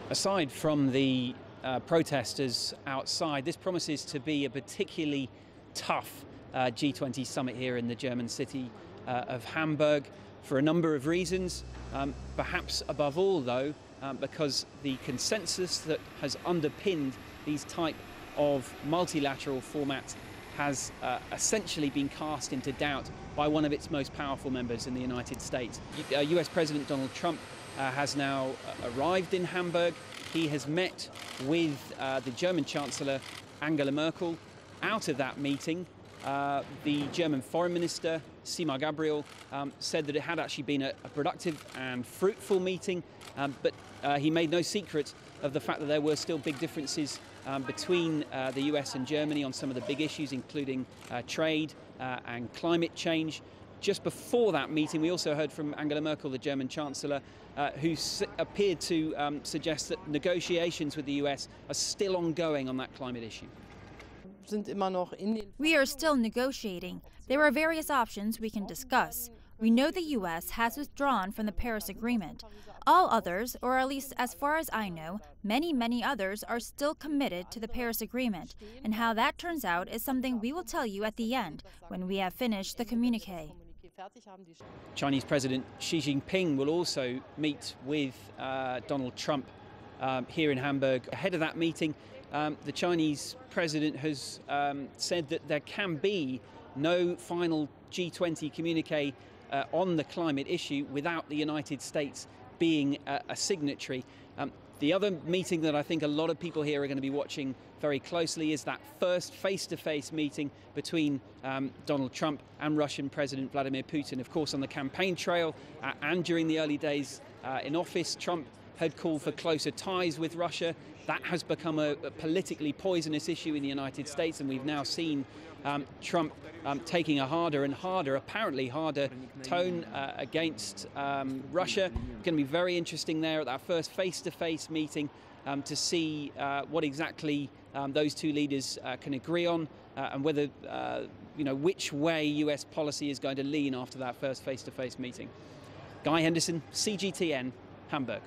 Aside from the protesters outside, this promises to be a particularly tough G20 summit here in the German city of Hamburg for a number of reasons. Perhaps above all, though, because the consensus that has underpinned these type of multilateral formats has essentially been cast into doubt by one of its most powerful members in the United States. US President Donald Trump has now arrived in Hamburg. He has met with the German Chancellor Angela Merkel. Out of that meeting, the German Foreign Minister, Sigmar Gabriel, said that it had actually been a productive and fruitful meeting, but he made no secret of the fact that there were still big differences between the US and Germany on some of the big issues, including trade and climate change. Just before that meeting, we also heard from Angela Merkel, the German Chancellor, who appeared to suggest that negotiations with the US are still ongoing on that climate issue. We are still negotiating. There are various options we can discuss. We know the U.S. has withdrawn from the Paris Agreement. All others, or at least as far as I know, many others are still committed to the Paris Agreement. And how that turns out is something we will tell you at the end, when we have finished the communiqué. Chinese President Xi Jinping will also meet with Donald Trump here in Hamburg. Ahead of that meeting, the Chinese president has said that there can be no final G20 communiqué on the climate issue without the United States being a signatory. The other meeting that I think a lot of people here are going to be watching very closely is that first face-to-face meeting between Donald Trump and Russian President Vladimir Putin. Of course, on the campaign trail and during the early days in office, Trump had called for closer ties with Russia. That has become a politically poisonous issue in the United States, and we've now seen Trump taking a harder and harder, apparently harder, tone against Russia. It's going to be very interesting there at that first face-to-face meeting to see what exactly those two leaders can agree on and whether, which way US policy is going to lean after that first face-to-face meeting. Guy Henderson, CGTN, Hamburg.